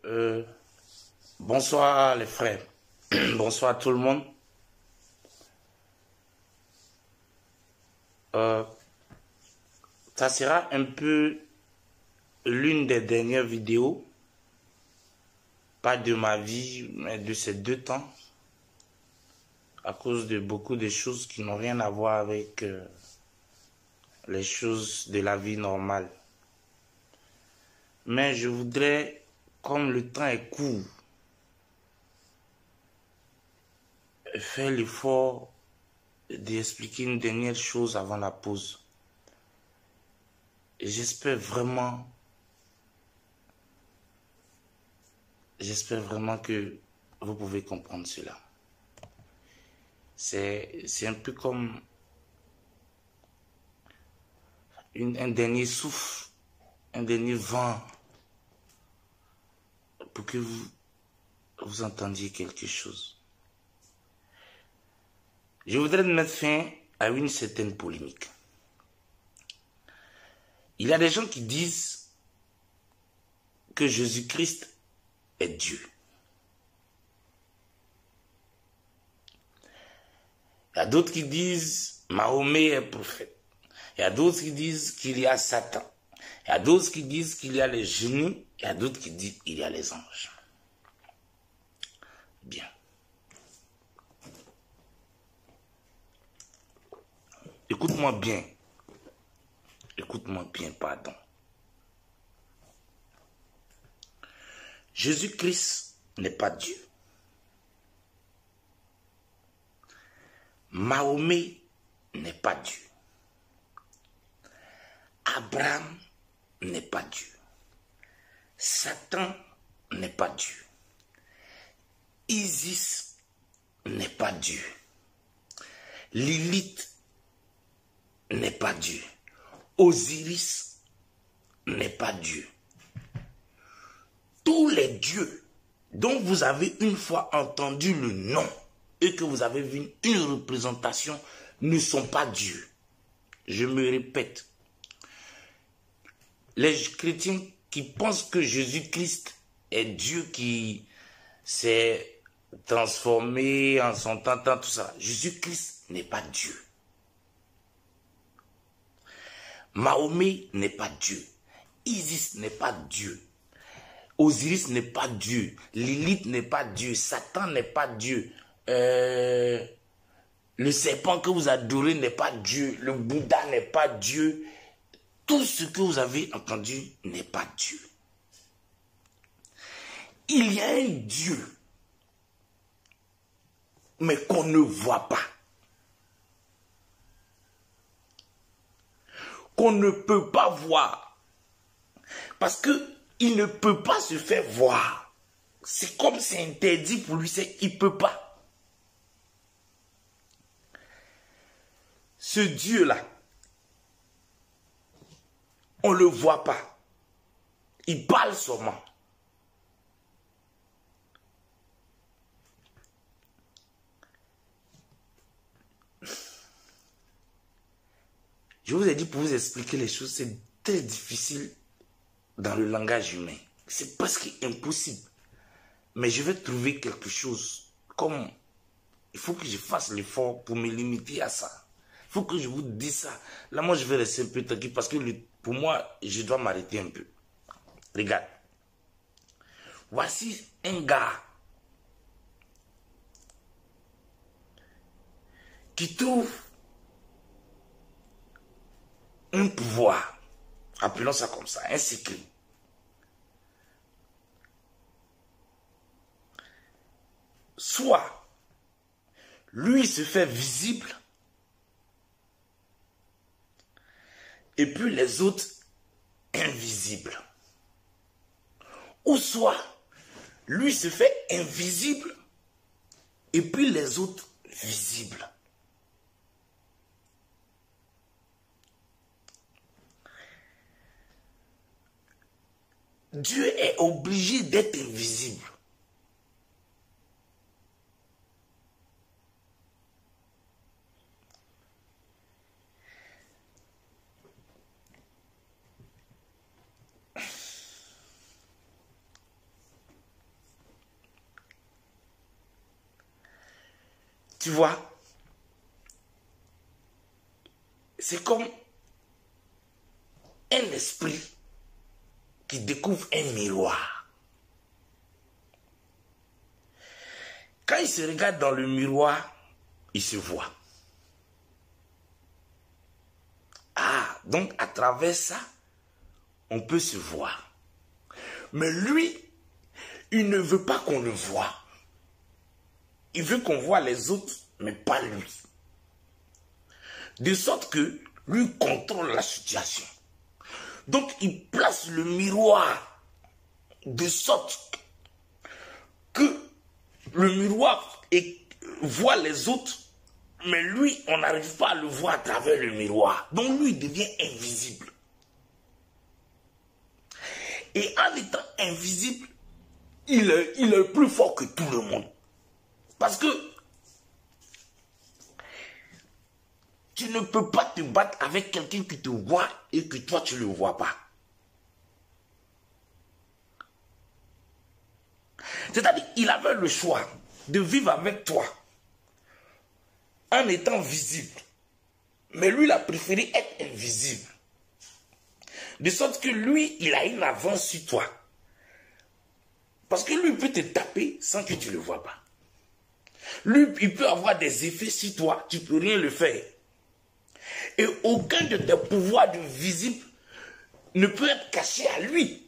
Euh, Bonsoir les frères, bonsoir tout le monde. Euh, Ça sera un peu l'une des dernières vidéos, pas de ma vie, mais de ces 2 temps, à cause de beaucoup de choses qui n'ont rien à voir avec les choses de la vie normale. Mais je voudrais, comme le temps est court, faire l'effort d'expliquer une dernière chose avant la pause. J'espère vraiment que vous pouvez comprendre cela. C'est un peu comme un dernier souffle, un dernier vent pour que vous entendiez quelque chose. Je voudrais mettre fin à une certaine polémique. Il y a des gens qui disent que Jésus-Christ est Dieu. Il y a d'autres qui disent Mahomet est prophète. Il y a d'autres qui disent qu'il y a Satan. Il y a d'autres qui disent qu'il y a les génies. Il y a d'autres qui disent qu'il y a les anges. Bien. Écoute-moi bien. Écoute-moi bien, pardon. Jésus-Christ n'est pas Dieu. Mahomet n'est pas Dieu. Abraham n'est pas Dieu. Satan n'est pas Dieu. Isis n'est pas Dieu. Lilith n'est pas Dieu. Osiris n'est pas Dieu. Tous les dieux dont vous avez une fois entendu le nom et que vous avez vu une représentation ne sont pas Dieu. Je me répète. Les chrétiens qui pensent que Jésus-Christ est Dieu qui s'est transformé en son temps, tout ça. Jésus-Christ n'est pas Dieu. Mahomet n'est pas Dieu. Isis n'est pas Dieu. Osiris n'est pas Dieu. Lilith n'est pas Dieu. Satan n'est pas Dieu. Le serpent que vous adorez n'est pas Dieu. Le Bouddha n'est pas Dieu. Tout ce que vous avez entendu n'est pas Dieu. Il y a un Dieu, mais qu'on ne voit pas. Qu'on ne peut pas voir. Parce qu'il ne peut pas se faire voir. C'est comme c'est interdit pour lui, il ne peut pas. Ce Dieu-là, on ne le voit pas. Il parle seulement. Je vous ai dit pour vous expliquer les choses, c'est très difficile dans le langage humain. C'est presque impossible. Mais je vais trouver quelque chose. Comme il faut que je fasse l'effort pour me limiter à ça. Il faut que je vous dise ça. Là, moi, je vais rester un peu tranquille parce que pour moi, je dois m'arrêter un peu. Regarde. Voici un gars qui trouve un pouvoir, appelons ça comme ça, un secret. Soit lui se fait visible et puis les autres invisibles. Ou soit lui se fait invisible et puis les autres visibles. Dieu est obligé d'être invisible. Tu vois, c'est comme un esprit qui découvre un miroir. Quand il se regarde dans le miroir, il se voit. Ah, donc à travers ça, on peut se voir. Mais lui, il ne veut pas qu'on le voie. Il veut qu'on voie les autres, mais pas lui. De sorte que lui contrôle la situation. Donc il place le miroir de sorte que le miroir voit les autres, mais lui, on n'arrive pas à le voir à travers le miroir. Donc lui, il devient invisible. Et en étant invisible, il est plus fort que tout le monde. Parce que tu ne peux pas te battre avec quelqu'un qui te voit et que toi, tu ne le vois pas. C'est-à-dire qu'il avait le choix de vivre avec toi en étant visible. Mais lui, il a préféré être invisible. De sorte que lui, il a une avance sur toi. Parce que lui, il peut te taper sans que tu ne le vois pas. Lui, il peut avoir des effets sur toi, tu ne peux rien le faire. Et aucun de tes pouvoirs de visible ne peut être caché à lui.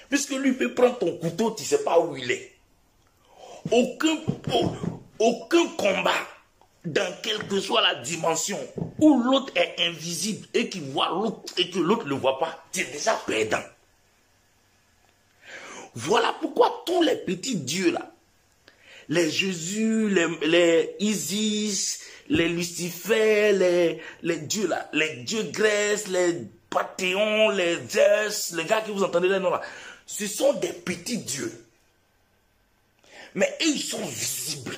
Puisque lui peut prendre ton couteau, tu ne sais pas où il est. Aucun combat, dans quelle que soit la dimension, où l'autre est invisible et qu'il voit l'autre et que l'autre ne le voit pas, tu es déjà perdant. Voilà pourquoi tous les petits dieux là, les Jésus, les Isis, les Lucifer, les dieux là, les dieux Grèces, les Panthéons, les Zeus, les gars que vous entendez les noms là, ce sont des petits dieux. Mais eux, ils sont visibles.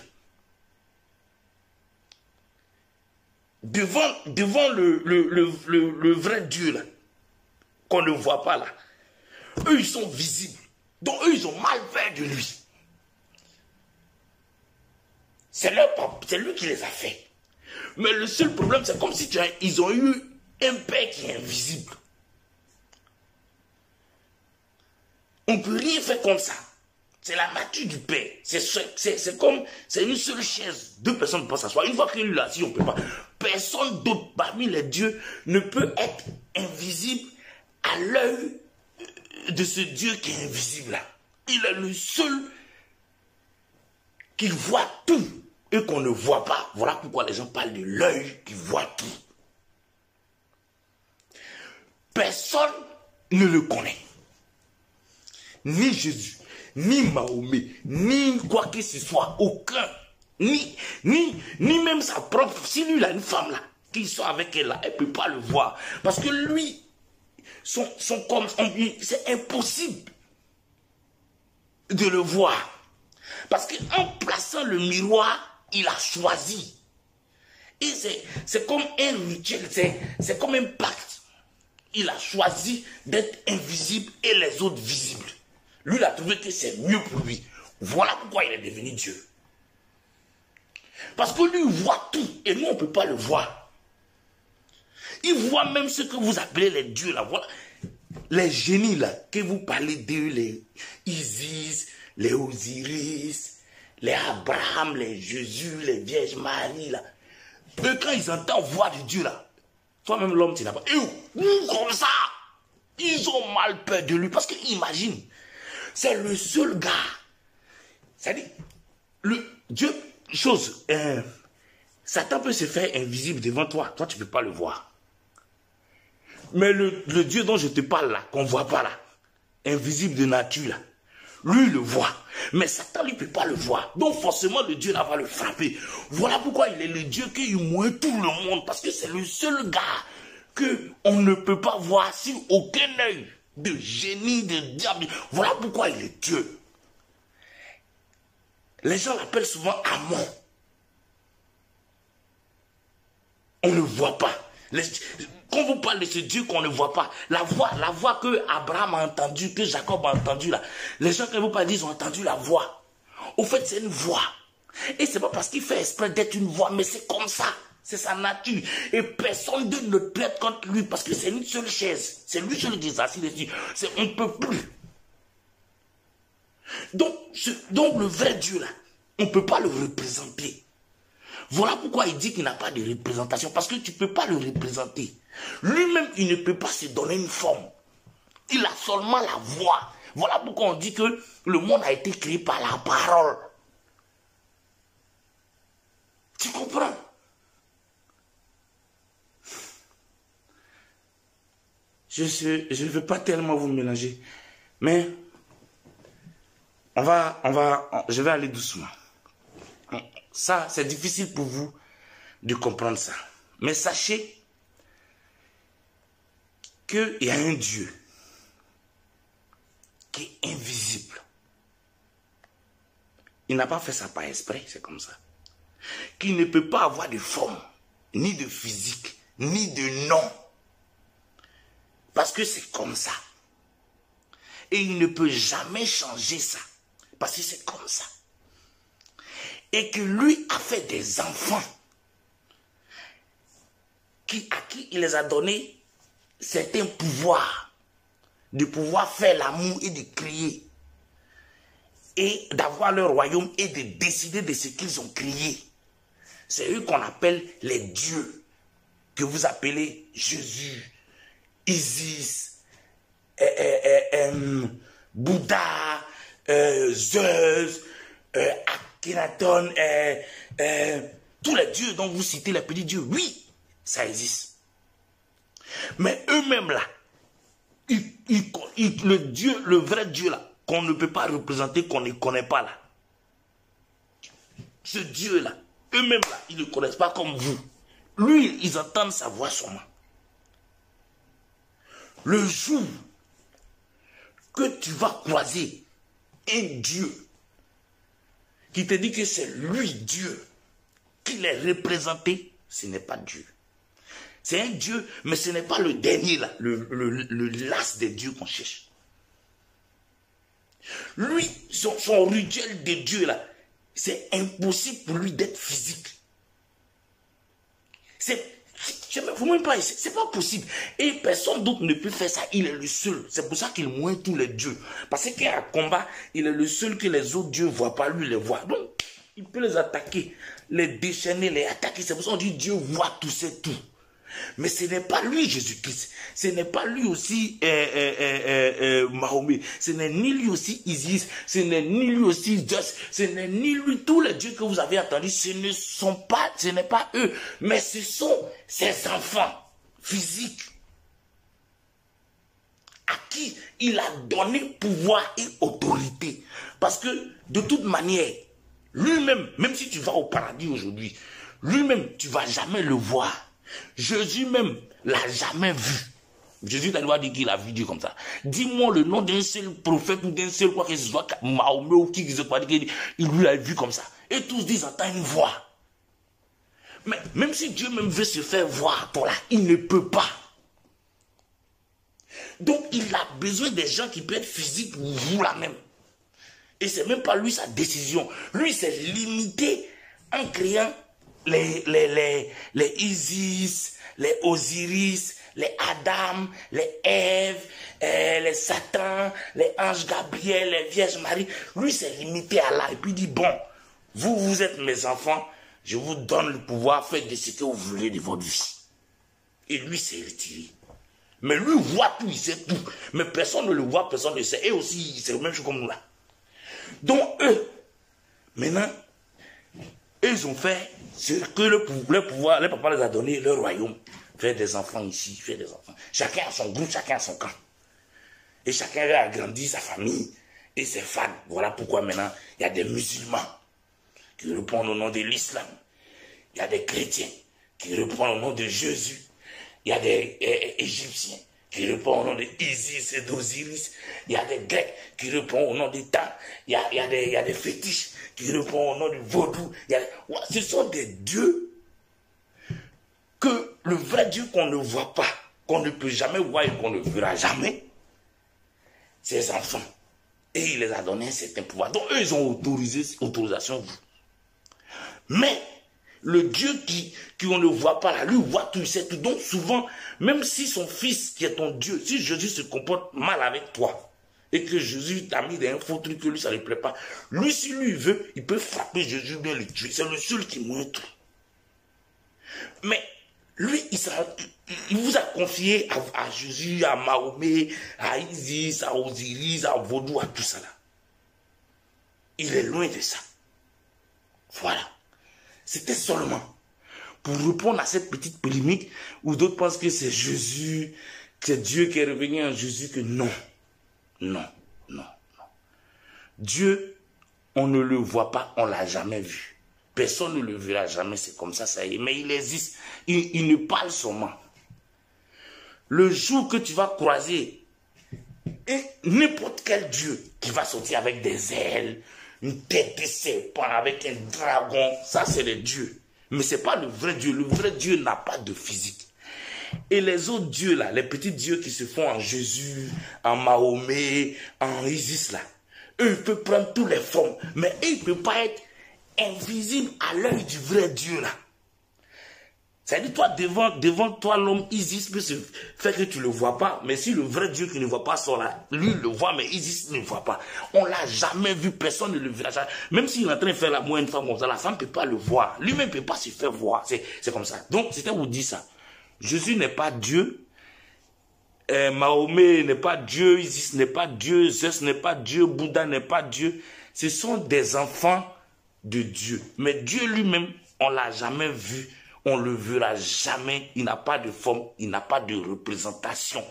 Devant le vrai Dieu là, qu'on ne voit pas là, eux, ils sont visibles. Donc eux, ils ont mal fait de lui. C'est lui qui les a fait. Mais le seul problème, c'est comme si ils ont eu un père qui est invisible. On ne peut rien faire comme ça. C'est la nature du père. C'est une seule chaise. Deux personnes ne peuvent pas s'asseoir. Une fois qu'il est là, si on ne peut pas. Personne d'autre parmi les dieux ne peut être invisible à l'œil de ce Dieu qui est invisible là. Il est le seul qui voit tout et qu'on ne voit pas. Voilà pourquoi les gens parlent de l'œil qui voit tout. Personne ne le connaît. Ni Jésus, ni Mahomet, ni quoi que ce soit, aucun. Ni même sa propre. Si lui il a une femme là, qui soit avec elle là, elle ne peut pas le voir. Parce que lui, c'est impossible de le voir. Parce qu'en plaçant le miroir, il a choisi. Et c'est comme un rituel, c'est comme un pacte. Il a choisi d'être invisible et les autres visibles. Lui, il a trouvé que c'est mieux pour lui. Voilà pourquoi il est devenu Dieu. Parce que lui, il voit tout et nous, on ne peut pas le voir. Il voit même ce que vous appelez les dieux là. Voilà. Les génies là, que vous parlez d'eux, les Isis, les Osiris, les Abraham, les Jésus, les Vierges Marie là. Eux, quand ils entendent voix de Dieu là, toi-même l'homme, tu n'as pas. Et comme ça, ils ont mal peur de lui. Parce que imagine, c'est le seul gars. C'est-à-dire, Dieu, Satan peut se faire invisible devant toi. Toi, tu ne peux pas le voir. Mais le Dieu dont je te parle là, qu'on ne voit pas là, invisible de nature là, lui il le voit. Mais Satan lui ne peut pas le voir. Donc forcément le Dieu là va le frapper. Voilà pourquoi il est le Dieu qui moins tout le monde. Parce que c'est le seul gars qu'on ne peut pas voir sur aucun œil de génie, de diable. Voilà pourquoi il est Dieu. Les gens l'appellent souvent Amon. On ne voit pas. Quand vous parlez de ce Dieu qu'on ne voit pas, la voix que Abraham a entendue, que Jacob a entendue là, les gens qui vous parlent, ils ont entendu la voix. Au fait, c'est une voix. Et c'est pas parce qu'il fait exprès d'être une voix, mais c'est comme ça. C'est sa nature. Et personne ne peut être contre lui parce que c'est une seule chaise. C'est lui seul qui s'assied dessus. On ne peut plus. Donc le vrai Dieu là, on ne peut pas le représenter. Voilà pourquoi il dit qu'il n'a pas de représentation. Parce que tu ne peux pas le représenter. Lui-même, il ne peut pas se donner une forme. Il a seulement la voix. Voilà pourquoi on dit que le monde a été créé par la parole. Tu comprends? Je ne veux pas tellement vous mélanger. Mais je vais aller doucement. Ça, c'est difficile pour vous de comprendre ça. Mais sachez qu'il y a un Dieu qui est invisible. Il n'a pas fait ça par esprit, c'est comme ça. Qui ne peut pas avoir de forme, ni de physique, ni de nom. Parce que c'est comme ça. Et il ne peut jamais changer ça. Parce que c'est comme ça. Et que lui a fait des enfants à qui il les a donné certains pouvoirs. De pouvoir faire l'amour et de créer. Et d'avoir leur royaume et de décider de ce qu'ils ont créé. C'est eux qu'on appelle les dieux. Que vous appelez Jésus, Isis, Bouddha, Zeus, Akhenaton, tous les dieux dont vous citez les petits dieux, oui, ça existe. Mais eux-mêmes là, le Dieu, le vrai Dieu là, qu'on ne peut pas représenter, qu'on ne connaît pas là. Ce Dieu là, eux-mêmes là, ils ne le connaissent pas comme vous. Lui, ils entendent sa voix seulement. Le jour que tu vas croiser un Dieu qui te dit que c'est lui Dieu, qu'il est représenté, ce n'est pas Dieu. C'est un Dieu, mais ce n'est pas le dernier là, le las des dieux qu'on cherche. Lui, son rituel de Dieu là, c'est impossible pour lui d'être physique. Vous même pas, c'est pas possible. Et personne d'autre ne peut faire ça. Il est le seul. C'est pour ça qu'il moins tous les dieux. Parce qu'un combat, il est le seul que les autres dieux ne voient pas, lui les voit. Donc, il peut les attaquer, les déchaîner, les attaquer. C'est pour ça qu'on dit Dieu voit tout, c'est tout. Mais ce n'est pas lui Jésus-Christ. Ce n'est pas lui aussi Mahomet. Ce n'est ni lui aussi Isis. Ce n'est ni lui aussi Zeus. Ce n'est ni lui tous les dieux que vous avez entendus. Ce n'est pas eux. Mais ce sont ses enfants physiques à qui il a donné pouvoir et autorité. Parce que de toute manière, lui-même, même si tu vas au paradis aujourd'hui, lui-même, tu ne vas jamais le voir. Jésus même l'a jamais vu. Jésus t'a dit qu'il a vu Dieu comme ça. Dis-moi le nom d'un seul prophète ou d'un seul quoi que ce soit, Mahomet ou qui se soit dit qu'il lui a vu comme ça. Et tous disent entend une voix. Mais même si Dieu même veut se faire voir pour là, il ne peut pas. Donc il a besoin des gens qui peuvent être physiques pour vous là même. Et c'est même pas lui sa décision. Lui s'est limité en créant les Isis, les Osiris, les Adam, les Ève, les Satan, les anges Gabriel, les Vierges Marie. Lui s'est limité à là et puis dit bon, vous êtes mes enfants, je vous donne le pouvoir, faites de ce que vous voulez de votre vie. Et lui s'est retiré. Mais lui voit tout, il sait tout. Mais personne ne le voit, personne ne le sait. Et aussi, c'est la même chose comme nous là. Donc eux, maintenant, ils ont fait ce que le pouvoir, les papas les a donné, leur royaume. Faire des enfants ici, faire des enfants. Chacun a son groupe, chacun a son camp. Et chacun a agrandi sa famille et ses fans. Voilà pourquoi maintenant, il y a des musulmans qui répondent au nom de l'islam. Il y a des chrétiens qui répondent au nom de Jésus. Il y a des Égyptiens qui répondent au nom de Isis et d'Osiris. Il y a des Grecs qui répondent au nom des temps. Il y a des fétiches qui répondent au nom du vaudou. Ce sont des dieux que le vrai Dieu qu'on ne voit pas, qu'on ne peut jamais voir et qu'on ne verra jamais, ses enfants. Et il les a donné un certain pouvoir. Donc eux, ils ont autorisation. Mais le Dieu on ne voit pas là, lui voit tout, il sait tout. Donc souvent, même si son fils qui est ton Dieu, si Jésus se comporte mal avec toi, et que Jésus t'a mis dans un faux truc que lui ça ne lui plaît pas, lui si lui veut, il peut frapper Jésus, bien le tuer. C'est le seul qui montre. Mais lui, il vous a confié à Jésus, à Mahomet, à Isis, à Osiris, à Vaudou, à tout ça là. Il est loin de ça. Voilà. C'était seulement pour répondre à cette petite polémique où d'autres pensent que c'est Jésus, que c'est Dieu qui est revenu en Jésus, que non. Non, non, non. Dieu, on ne le voit pas, on ne l'a jamais vu. Personne ne le verra jamais, c'est comme ça y est. Mais il existe, il ne parle seulement. Le jour que tu vas croiser n'importe quel Dieu qui va sortir avec des ailes, une tête de serpent, avec un dragon, ça c'est le Dieu. Mais ce n'est pas le vrai Dieu. Le vrai Dieu n'a pas de physique. Et les autres dieux là, les petits dieux qui se font en Jésus, en Mahomet, en Isis là, eux ils peuvent prendre toutes les formes, mais eux ils ne peuvent pas être invisibles à l'œil du vrai Dieu là. C'est-à-dire toi devant toi l'homme Isis peut se faire que tu ne le vois pas, mais si le vrai Dieu qui ne voit pas sort là, lui le voit mais Isis ne voit pas. On ne l'a jamais vu, personne ne le verra jamais. Même s'il est en train de faire l'amour à une femme comme ça, la femme ne peut pas le voir, lui-même ne peut pas se faire voir, c'est comme ça. Donc c'était vous dire ça. Jésus n'est pas Dieu, Mahomet n'est pas Dieu, Isis n'est pas Dieu, Zeus n'est pas Dieu, Bouddha n'est pas Dieu. Ce sont des enfants de Dieu. Mais Dieu lui-même, on ne l'a jamais vu, on ne le verra jamais. Il n'a pas de forme, il n'a pas de représentation.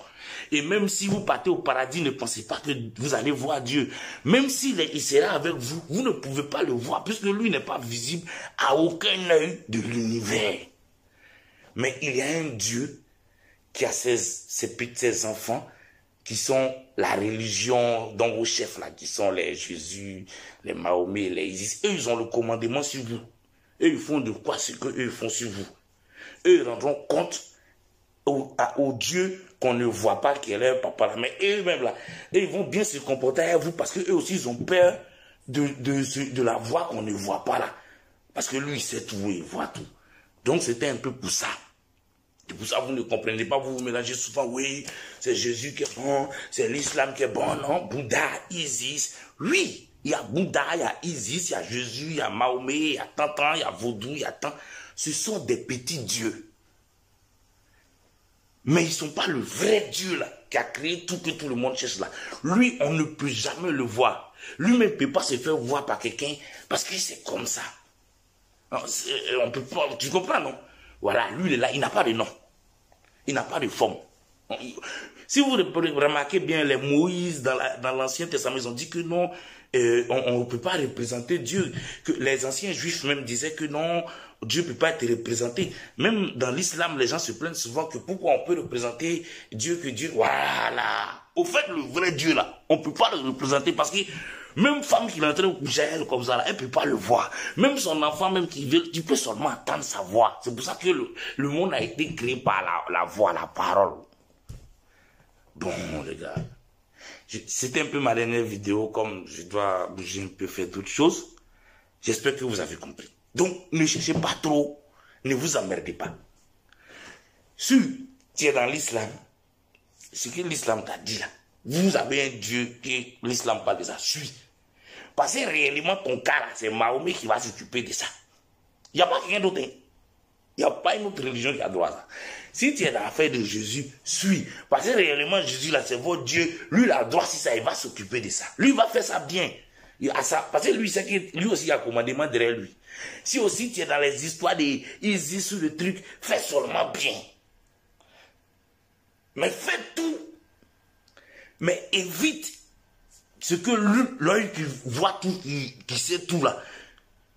Et même si vous partez au paradis, ne pensez pas que vous allez voir Dieu. Même s'il sera avec vous, vous ne pouvez pas le voir, puisque lui n'est pas visible à aucun œil de l'univers. Mais il y a un Dieu qui a ses enfants qui sont la religion dont vos chefs là, qui sont les Jésus, les Mahomet, les Isis. Eux, ils ont le commandement sur vous. Eux, ils font de quoi ce qu'eux ils font sur vous. Eux, ils rendront compte au Dieu qu'on ne voit pas, qui est leur papa là. Mais eux-mêmes là, ils vont bien se comporter avec vous parce qu'eux aussi, ils ont peur de la voix qu'on ne voit pas là. Parce que lui, il sait tout, il voit tout. Donc, c'était un peu pour ça. C'est pour ça que vous ne comprenez pas, vous vous mélangez souvent, oui, c'est Jésus qui est bon, c'est l'islam qui est bon, non, Bouddha, Isis, oui, il y a Bouddha, il y a Isis, il y a Jésus, il y a Mahomet, il y a Tantan, il y a Vaudou, il y a tant. Ce sont des petits dieux. Mais ils ne sont pas le vrai Dieu là, qui a créé tout que tout le monde cherche là. Lui, on ne peut jamais le voir. Lui-même ne peut pas se faire voir par quelqu'un parce que c'est comme ça. On peut pas, tu comprends, non? Voilà, lui, il est là, il n'a pas de nom. Il n'a pas de forme. Si vous remarquez bien, les Moïse, dans l'Ancien Testament, ils ont dit que non, on ne peut pas représenter Dieu. Que les anciens juifs même disaient que non, Dieu ne peut pas être représenté. Même dans l'islam, les gens se plaignent souvent que pourquoi on peut représenter Dieu que Dieu. Voilà. Au fait, le vrai Dieu là, on ne peut pas le représenter parce que même femme qui est en train de coucher elle comme ça, là, elle ne peut pas le voir. Même son enfant, même qui veut, tu peux seulement entendre sa voix. C'est pour ça que le monde a été créé par la voix, la parole. Bon, les gars, c'était un peu ma dernière vidéo, comme je dois bouger un peu, faire d'autres choses. J'espère que vous avez compris. Donc, ne cherchez pas trop, ne vous emmerdez pas. Si tu es dans l'islam, ce que l'islam t'a dit là, vous avez un Dieu que l'islam parle de ça, suis. Parce que réellement, ton cas là, c'est Mahomet qui va s'occuper de ça. Il n'y a pas quelqu'un d'autre. Il n'y a pas une autre religion qui a droit à ça. Si tu es dans l'affaire de Jésus, suis. Parce que réellement, Jésus là, c'est votre Dieu. Lui, il a droit, si ça, il va s'occuper de ça. Lui, il va faire ça bien. Il a ça. Parce que lui, c'est que lui aussi, il a un commandement derrière lui. Si aussi tu es dans les histoires des Isis ou de trucs, fais seulement bien. Mais fais tout. Mais évite ce que l'œil qui voit tout, qui sait tout là,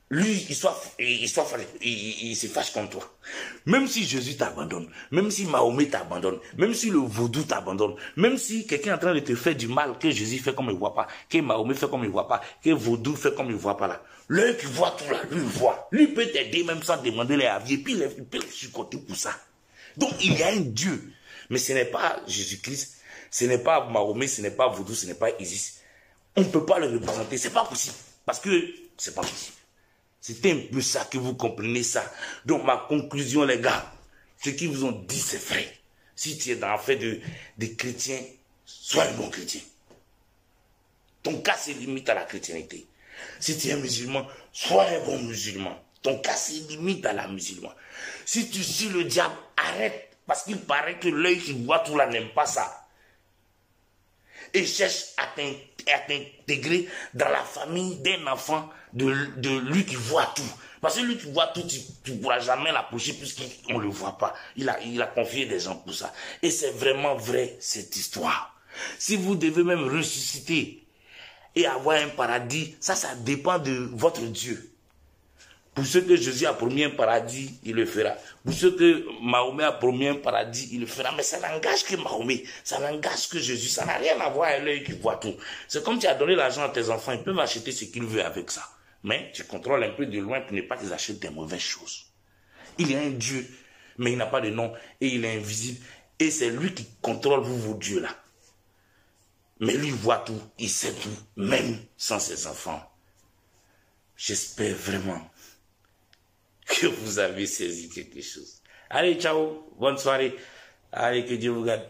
lui, il se fâche contre toi. Même si Jésus t'abandonne, même si Mahomet t'abandonne, même si le vaudou t'abandonne, même si quelqu'un est en train de te faire du mal, que Jésus fait comme il ne voit pas, que Mahomet fait comme il ne voit pas, que vaudou fait comme il ne voit pas là, l'œil qui voit tout là, lui il voit. Lui peut t'aider même sans demander les avis, et puis il peut le supporter pour ça. Donc il y a un Dieu, mais ce n'est pas Jésus-Christ, ce n'est pas Mahomet, ce n'est pas vaudou, ce n'est pas Isis. On ne peut pas le représenter, c'est pas possible, parce que c'est pas possible. C'était un peu ça, que vous comprenez ça. Donc ma conclusion, les gars, ce qu'ils vous ont dit, c'est vrai. Si tu es dans l'affaire des chrétiens, sois un bon chrétien. Ton cas se limite à la chrétienté. Si tu es musulman, sois un bon musulman. Ton cas se limite à la musulman. Si tu suis le diable, arrête. Parce qu'il paraît que l'œil qui voit tout là n'aime pas ça. Et cherche à t'intégrer dans la famille d'un enfant de lui qui voit tout. Parce que lui qui voit tout, tu ne pourras jamais l'approcher puisqu'on ne le voit pas. Il a confié des gens pour ça. Et c'est vraiment vrai cette histoire. Si vous devez même ressusciter et avoir un paradis, ça dépend de votre Dieu. Pour ceux que Jésus a promis un paradis, il le fera. Pour ceux que Mahomet a promis un paradis, il le fera. Mais ça n'engage que Mahomet, ça n'engage que Jésus. Ça n'a rien à voir avec l'œil qui voit tout. C'est comme tu as donné l'argent à tes enfants, ils peuvent acheter ce qu'ils veulent avec ça. Mais tu contrôles un peu de loin pour ne pas qu'ils achètent des mauvaises choses. Il y a un Dieu, mais il n'a pas de nom et il est invisible. Et c'est lui qui contrôle vos dieux là. Mais lui voit tout, il sait tout, même sans ses enfants. J'espère vraiment que vous avez saisi quelque chose. Allez, ciao, bonne soirée. Allez, que Dieu vous garde.